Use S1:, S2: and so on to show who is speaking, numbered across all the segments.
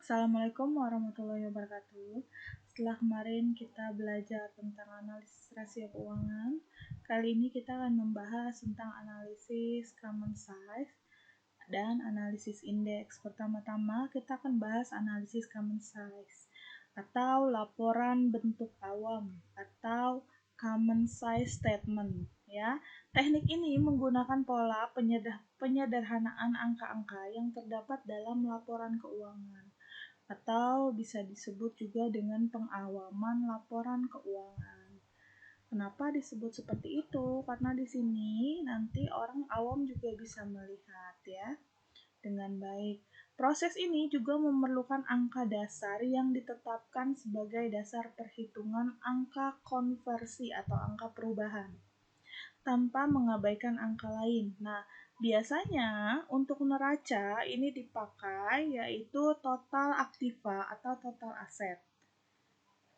S1: Assalamualaikum warahmatullahi wabarakatuh. Setelah kemarin kita belajar tentang analisis rasio keuangan, kali ini kita akan membahas tentang analisis common size dan analisis indeks. Pertama-tama kita akan bahas analisis common size atau laporan bentuk awam atau common size statement ya. Teknik ini menggunakan pola penyederhanaan angka-angka yang terdapat dalam laporan keuangan atau bisa disebut juga dengan pengawaman laporan keuangan. Kenapa disebut seperti itu? Karena di sini nanti orang awam juga bisa melihat ya dengan baik. Proses ini juga memerlukan angka dasar yang ditetapkan sebagai dasar perhitungan angka konversi atau angka perubahan tanpa mengabaikan angka lain. Nah, biasanya untuk neraca ini dipakai yaitu total aktiva atau total aset.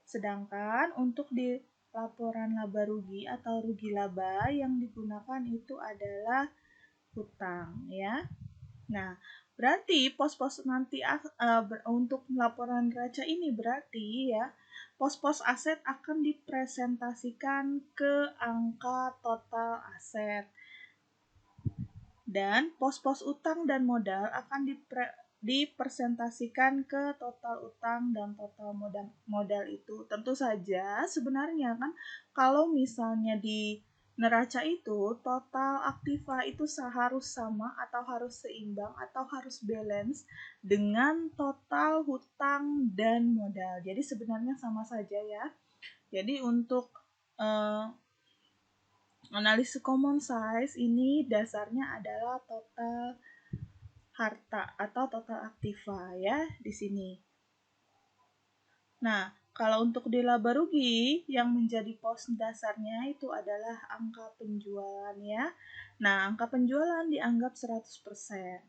S1: Sedangkan untuk di laporan laba rugi atau rugi laba yang digunakan itu adalah hutang ya. Nah, berarti pos-pos nanti untuk laporan neraca ini berarti ya pos-pos aset akan dipresentasikan ke angka total aset. Dan pos-pos utang dan modal akan dipresentasikan ke total utang dan total modal itu. Tentu saja sebenarnya kan kalau misalnya di neraca itu total aktiva itu harus sama atau harus seimbang atau harus balance dengan total hutang dan modal. Jadi sebenarnya sama saja ya. Jadi untuk analisis common size ini dasarnya adalah total harta atau total aktiva ya di sini. Nah, kalau untuk di laba rugi yang menjadi pos dasarnya itu adalah angka penjualan ya. Nah, angka penjualan dianggap 100%.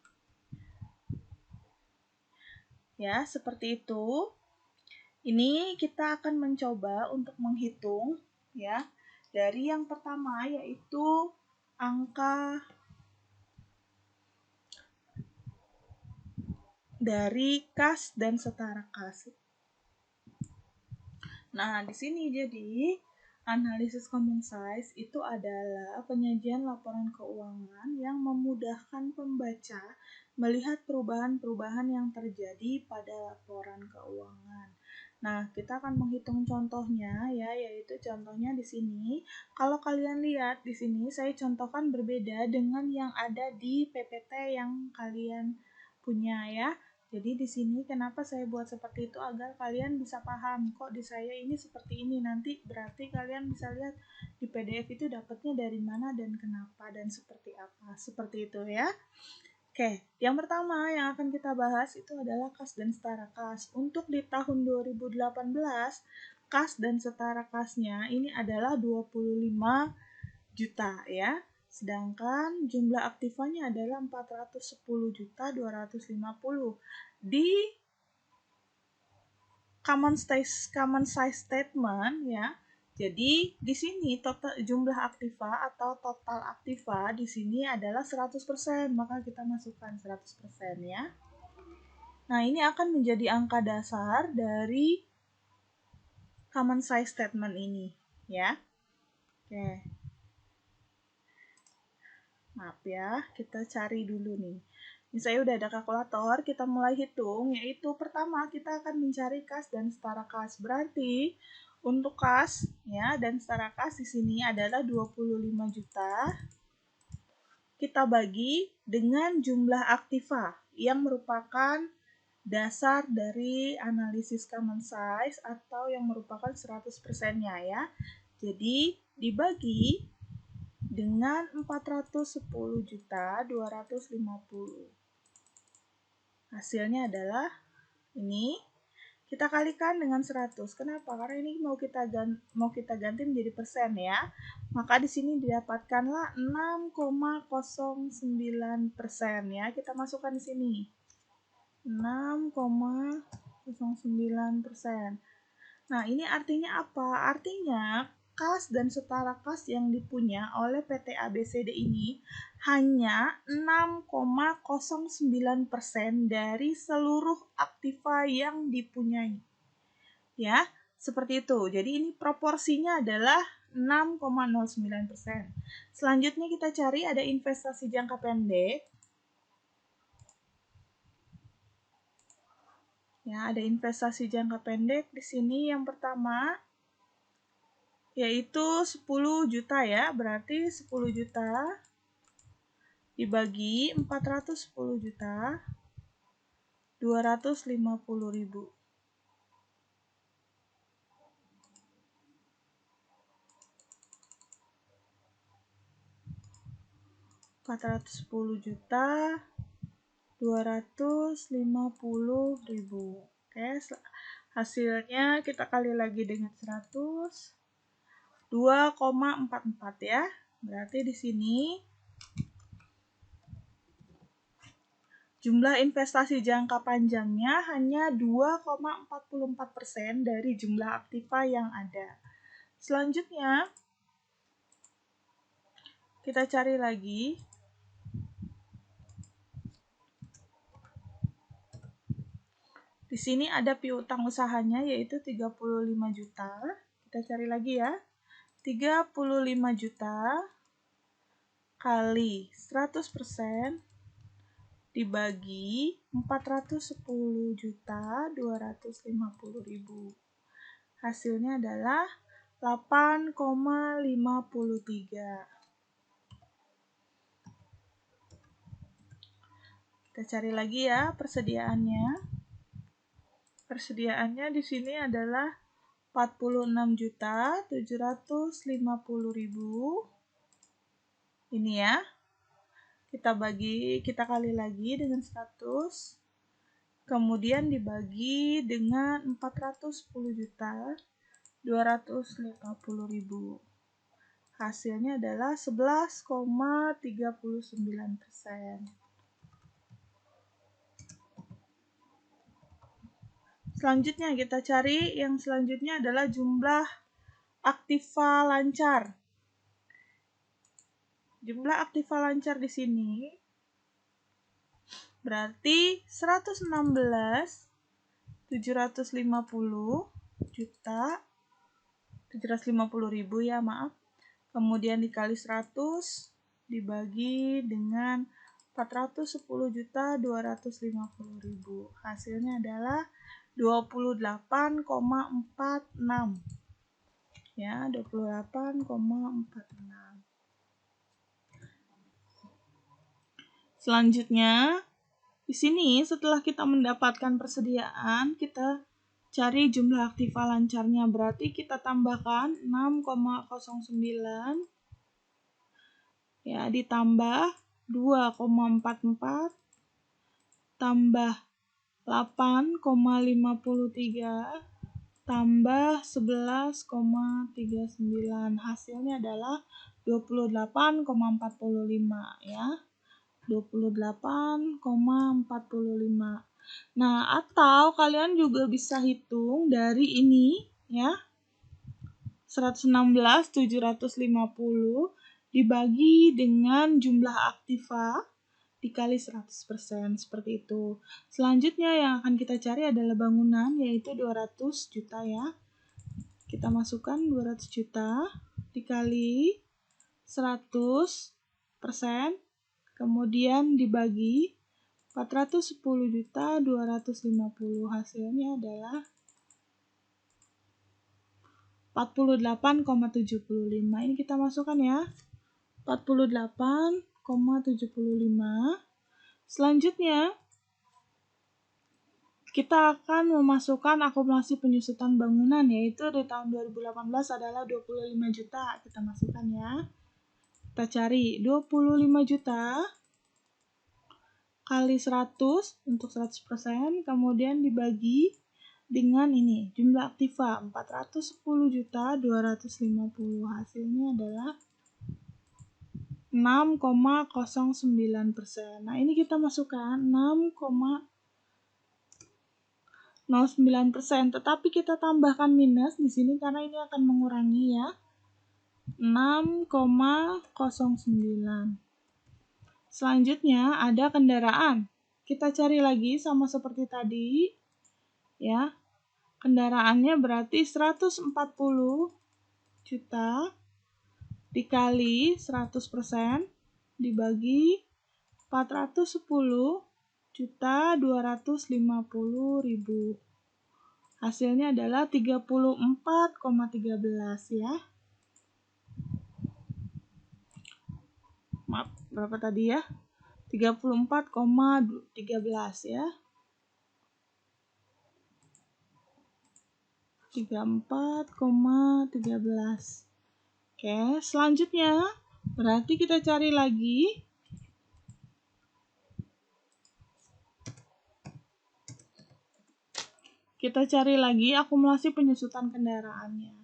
S1: Ya, seperti itu. Ini kita akan mencoba untuk menghitung ya. Dari yang pertama yaitu angka dari kas dan setara kas. Nah, di sini jadi analisis common size itu adalah penyajian laporan keuangan yang memudahkan pembaca melihat perubahan-perubahan yang terjadi pada laporan keuangan. Nah, kita akan menghitung contohnya ya, yaitu contohnya di sini. Kalau kalian lihat di sini saya contohkan berbeda dengan yang ada di PPT yang kalian punya ya. Jadi di sini kenapa saya buat seperti itu agar kalian bisa paham kok di saya ini seperti ini, nanti berarti kalian bisa lihat di PDF itu dapatnya dari mana dan kenapa dan seperti apa. Seperti itu ya. Oke, yang pertama yang akan kita bahas itu adalah kas dan setara kas. Untuk di tahun 2018, kas dan setara kasnya ini adalah 25 juta ya. Sedangkan jumlah aktivanya adalah 410.250 di common size statement ya. Jadi di sini total jumlah aktiva atau total aktiva di sini adalah 100%, maka kita masukkan 100% ya. Nah, ini akan menjadi angka dasar dari common size statement ini ya. Oke. Maaf ya, kita cari dulu nih. Ini saya udah ada kalkulator, kita mulai hitung, yaitu pertama kita akan mencari kas dan setara kas. Berarti untuk kas ya dan setara kas di sini adalah 25 juta. Kita bagi dengan jumlah aktiva yang merupakan dasar dari analisis common size atau yang merupakan 100%-nya ya. Jadi dibagi dengan 410.250. Hasilnya adalah ini. Kita kalikan dengan 100. Kenapa? Karena ini mau kita ganti menjadi persen ya. Maka di sini didapatkanlah 6,09% ya. Kita masukkan di sini. 6,09%. Nah, ini artinya apa? Artinya kas dan setara kas yang dipunya oleh PT ABCD ini hanya 6,09% dari seluruh aktiva aktiva yang dipunyai. Ya, seperti itu. Jadi ini proporsinya adalah 6,09%. Selanjutnya kita cari ada investasi jangka pendek. Ya, ada investasi jangka pendek di sini yang pertama yaitu 10 juta ya. Berarti 10 juta dibagi 410 juta 250.000. 410 juta 250.000. Oke, hasilnya kita kali lagi dengan 100, 2,44 ya. Berarti di sini jumlah investasi jangka panjangnya hanya 2,44% dari jumlah aktiva yang ada. Selanjutnya kita cari lagi. Di sini ada piutang usahanya yaitu 35 juta. Kita cari lagi ya. 35 juta kali 100% dibagi 410 juta 250.000. Hasilnya adalah 8,53. Kita cari lagi ya persediaannya. Persediaannya di sini adalah 46.750.000. Ini ya. Kita kali lagi dengan 100. Kemudian dibagi dengan 410 juta 250.000. Hasilnya adalah 11,39%. Selanjutnya kita cari yang selanjutnya adalah jumlah aktiva lancar. Jumlah aktiva lancar di sini berarti 116.750 juta 750.000 ya, maaf. Kemudian dikali 100 dibagi dengan 410 juta 250.000. Hasilnya adalah 28,46. Ya, 28,46. Selanjutnya, di sini setelah kita mendapatkan persediaan, kita cari jumlah aktiva lancarnya. Berarti kita tambahkan 6,09 ya ditambah 2,44 tambah 8,53 tambah 11,39. Hasilnya adalah 28,45 ya. 28,45. Nah, atau kalian juga bisa hitung dari ini ya. 116.750 dibagi dengan jumlah aktiva dikali 100%, seperti itu. Selanjutnya yang akan kita cari adalah bangunan, yaitu 200 juta ya. Kita masukkan 200 juta dikali 100%, kemudian dibagi 410 juta 250. Hasilnya adalah 48,75. Ini kita masukkan ya. 48,75. Selanjutnya, kita akan memasukkan akumulasi penyusutan bangunan, yaitu di tahun 2018 adalah 25 juta. Kita masukkan ya. Kita cari 25 juta kali 100 untuk 100%, kemudian dibagi dengan ini, jumlah aktiva 410 juta 250. Hasilnya adalah 6,09%. Nah, ini kita masukkan 6,09%, tetapi kita tambahkan minus di sini karena ini akan mengurangi ya. 6,09. Selanjutnya ada kendaraan. Kita cari lagi sama seperti tadi. ya. Kendaraannya berarti 140 juta dikali 100% dibagi 410.250.000. Hasilnya adalah 34,13 ya. Maaf, berapa tadi ya? 34,13 ya. 34,13. Oke, selanjutnya berarti kita cari lagi. Kita cari lagi akumulasi penyusutan kendaraannya.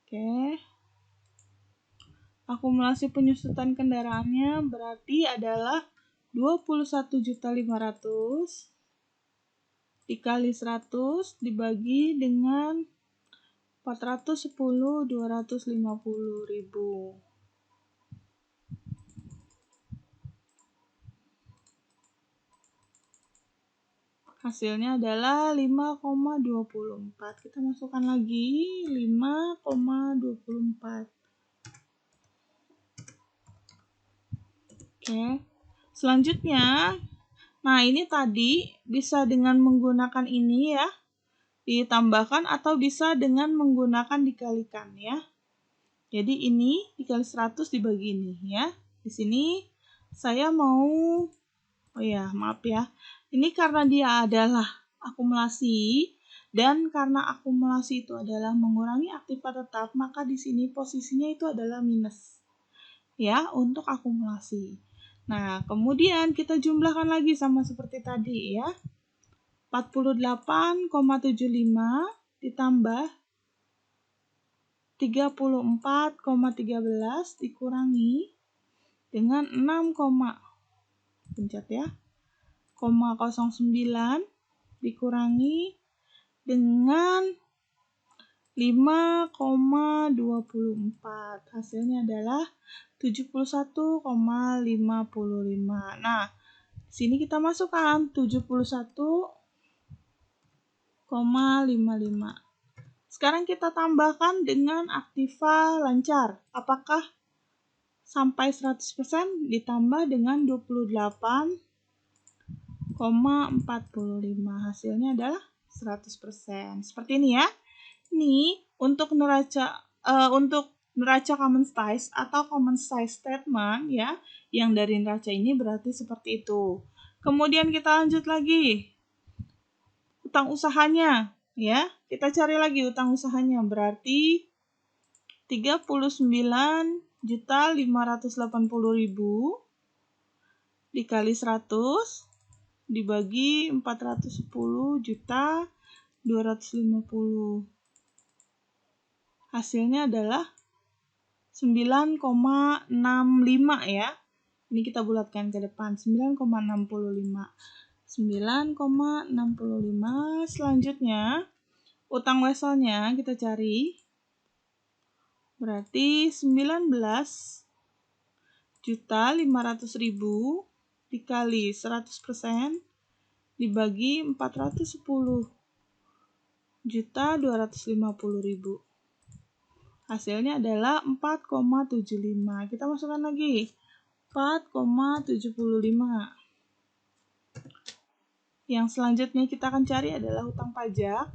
S1: Oke. Akumulasi penyusutan kendaraannya berarti adalah 21.500.000 dikali 100 dibagi dengan 410.250.000. Hasilnya adalah 5,24. Kita masukkan lagi 5,24. Oke. Selanjutnya, nah ini tadi bisa dengan menggunakan ini ya, ditambahkan atau bisa dengan menggunakan dikalikan ya. Jadi ini dikali 100 dibagi ini ya. Di sini saya mau, oh ya maaf ya, ini karena dia adalah akumulasi dan karena akumulasi itu adalah mengurangi aktiva tetap, maka di sini posisinya itu adalah minus ya untuk akumulasi. Nah, kemudian kita jumlahkan lagi sama seperti tadi ya. 48,75 ditambah 34,13 dikurangi dengan 6, pencet ya, 0,09 dikurangi dengan 5,24. Hasilnya adalah 71,55. Nah, sini kita masukkan 71,55. Sekarang kita tambahkan dengan aktiva lancar. Apakah sampai 100% ditambah dengan 28,45. Hasilnya adalah 100%. Seperti ini ya. Ini untuk neraca common size atau common size statement ya, yang dari neraca ini berarti seperti itu. Kemudian kita lanjut lagi. Utang usahanya ya. Kita cari lagi utang usahanya berarti 39.580.000 dikali 100 dibagi 410.250. Hasilnya adalah 9,65 ya. Ini kita bulatkan ke depan, 9,65. 9,65. Selanjutnya, utang weselnya kita cari. Berarti 19.500.000 dikali 100% dibagi 410.250.000. Hasilnya adalah 4,75. Kita masukkan lagi 4,75. Yang selanjutnya kita akan cari adalah hutang pajak.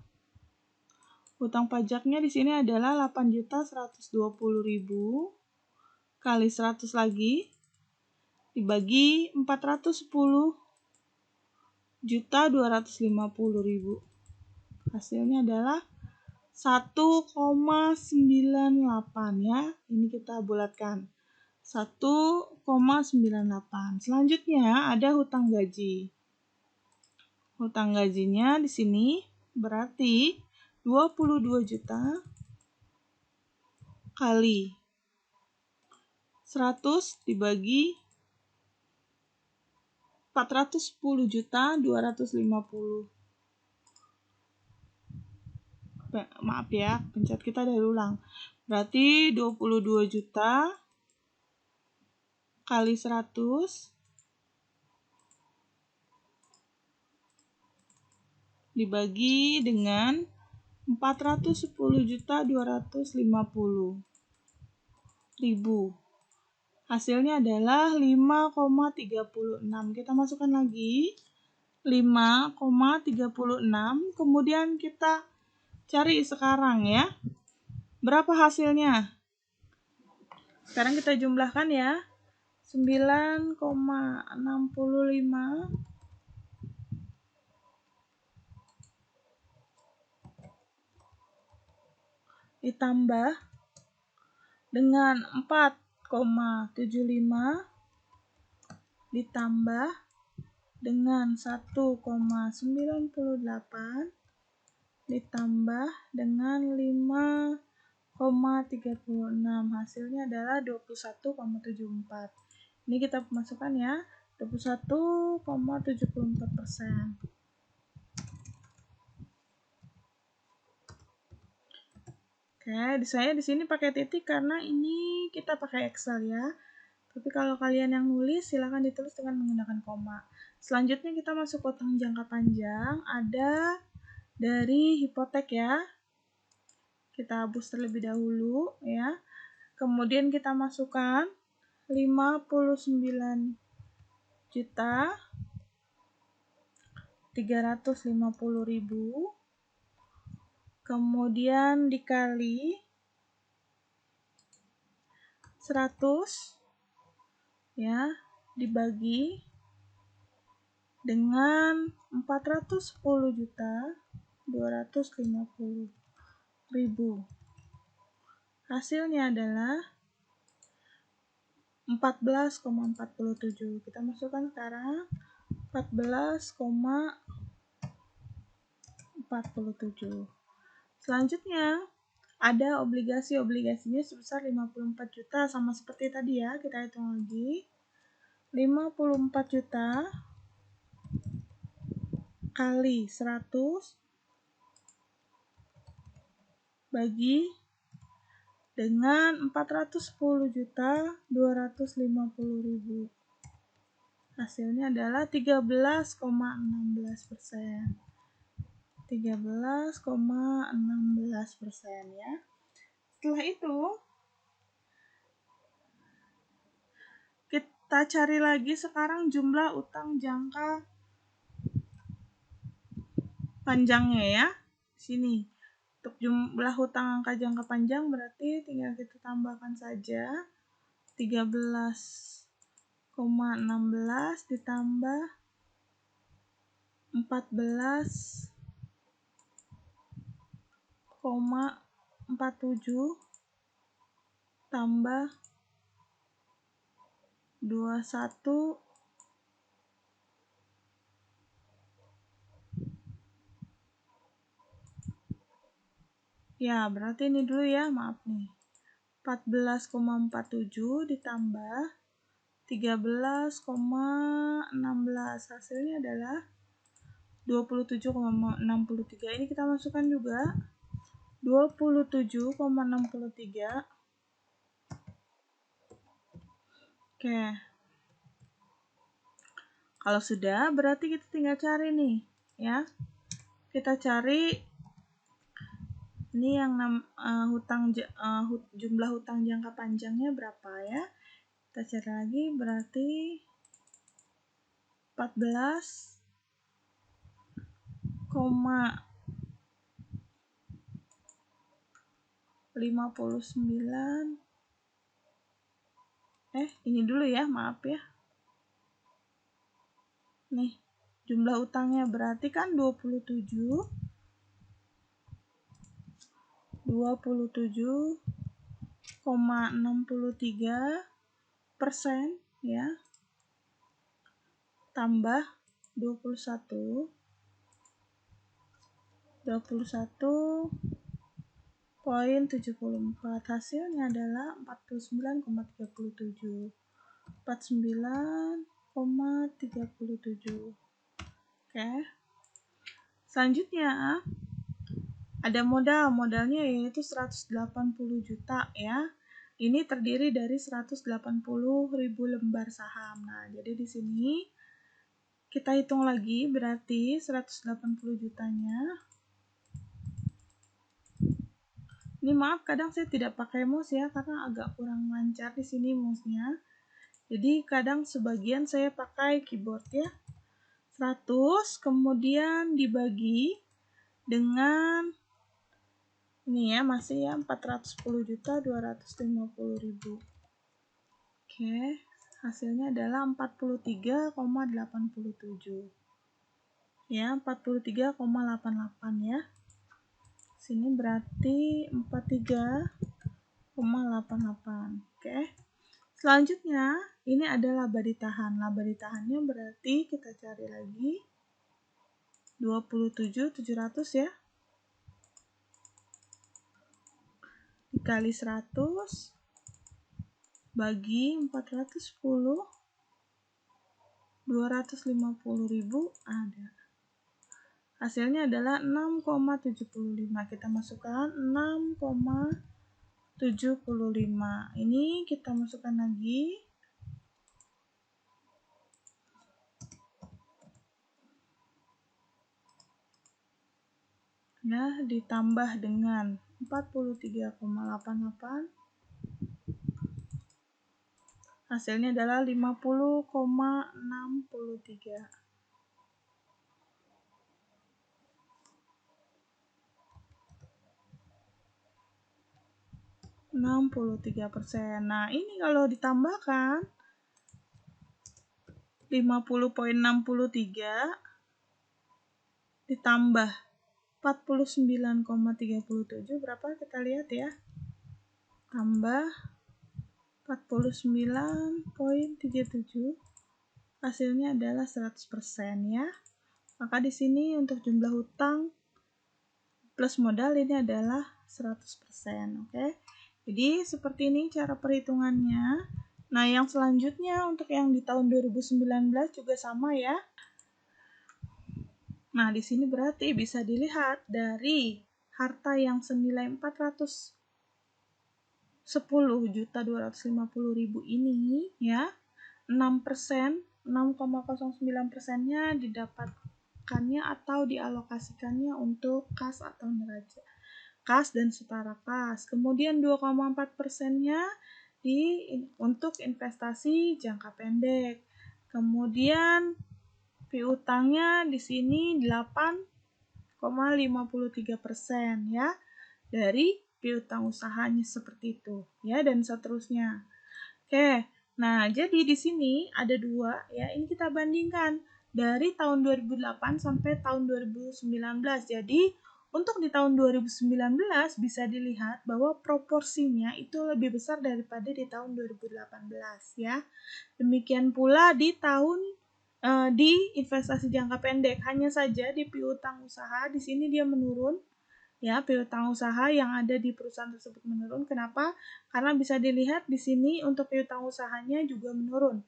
S1: Hutang pajaknya di sini adalah 8.120.000 kali 100 lagi dibagi 410.250.000. Hasilnya adalah 1,98 ya. Ini kita bulatkan. 1,98. Selanjutnya ada hutang gaji. Hutang gajinya di sini berarti 22 juta kali 100 dibagi 410.250. Maaf ya, pencet kita dari ulang. Berarti 22 juta kali 100 dibagi dengan 410.250.000. Hasilnya adalah 5,36. Kita masukkan lagi 5,36. Kemudian kita cari sekarang ya. Berapa hasilnya? Sekarang kita jumlahkan ya. 9,65 ditambah dengan 4,75 ditambah dengan 1,98 ditambah dengan 5,36. Hasilnya adalah 21,74. Ini kita masukkan ya, 21,74%. Oke, saya di sini pakai titik karena ini kita pakai Excel ya. Tapi kalau kalian yang nulis, silahkan ditulis dengan menggunakan koma. Selanjutnya kita masuk utang jangka panjang. Ada dari hipotek ya. Kita hapus terlebih dahulu ya. Kemudian kita masukkan 59.350.000. Kemudian dikali 100 ya, dibagi dengan 410.250.000. Hasilnya adalah 14,47. Kita masukkan sekarang 14,47. Selanjutnya ada obligasinya sebesar 54 juta, sama seperti tadi ya, kita hitung lagi. 54 juta kali 100 bagi dengan 410.250.000. Hasilnya adalah 13,16%. 13,16% ya. Setelah itu kita cari lagi sekarang jumlah utang jangka panjangnya ya. Sini. Untuk jumlah hutang angka jangka panjang berarti tinggal kita tambahkan saja 13,16 ditambah 14,47 tambah 21 ya, berarti ini dulu ya, maaf nih. 14,47 ditambah 13,16. Hasilnya adalah 27,63. Ini kita masukkan juga 27,63. Oke. Kalau sudah, berarti kita tinggal cari nih, ya. Kita cari ini yang jumlah hutang jangka panjangnya berapa ya? Kita cari lagi, berarti 14,59. Ini dulu ya, maaf ya. Nih, jumlah utangnya berarti kan 27,63% ya, tambah 21,74. Hasilnya adalah 49,37. 49,37. Oke. Selanjutnya ada modalnya yaitu 180 juta ya. Ini terdiri dari 180.000 lembar saham. Nah, jadi di sini Kita hitung lagi, berarti 180 jutanya. Ini maaf, kadang saya tidak pakai mouse ya, karena agak kurang lancar di sini mouse-nya. Jadi kadang sebagian saya pakai keyboard ya. 100 kemudian dibagi dengan ini ya, masih ya 410.250.000. Oke, hasilnya adalah 43,87. Ya, 43,88 ya. Sini berarti 43,88. Oke. Selanjutnya, ini adalah laba ditahan. Laba ditahannya berarti kita cari lagi 27.700 ya. Dikali 100 bagi 410, 250.000 ada. Hasilnya adalah 6,75. Kita masukkan 6,75. Ini kita masukkan lagi. Ya, ditambah dengan 43,88. Hasilnya adalah 50,63. 63%. Nah, ini kalau ditambahkan 50,63 ditambah 49,37 berapa? Kita lihat ya. Tambah 49,37. Hasilnya adalah 100% ya. Maka di sini untuk jumlah hutang plus modal ini adalah 100%, oke? Jadi seperti ini cara perhitungannya. Nah, yang selanjutnya untuk yang di tahun 2019 juga sama ya. Nah, di sini berarti bisa dilihat dari harta yang senilai 410.250.000 ini ya, 6%, 6,09%-nya didapatkannya atau dialokasikannya untuk kas atau neraca. Kas dan setara kas. Kemudian 2,4%-nya untuk investasi jangka pendek. Kemudian piutangnya di sini 8,53% ya dari piutang usahanya seperti itu ya, dan seterusnya. Oke, nah jadi di sini ada dua ya, ini kita bandingkan dari tahun 2008 sampai tahun 2019. Jadi untuk di tahun 2019 bisa dilihat bahwa proporsinya itu lebih besar daripada di tahun 2018 ya. Demikian pula di tahun di investasi jangka pendek, hanya saja di piutang usaha di sini dia menurun ya, piutang usaha yang ada di perusahaan tersebut menurun. Kenapa? Karena bisa dilihat di sini untuk piutang usahanya juga menurun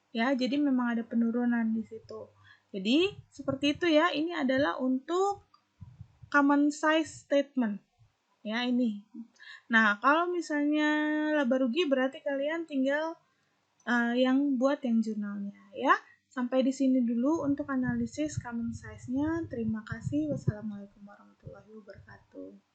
S1: ya, jadi memang ada penurunan di situ. Jadi seperti itu ya, ini adalah untuk common size statement ya ini. Nah, kalau misalnya laba rugi berarti kalian tinggal yang buat yang jurnalnya ya. Sampai di sini dulu untuk analisis common size-nya. Terima kasih. Wassalamualaikum warahmatullahi wabarakatuh.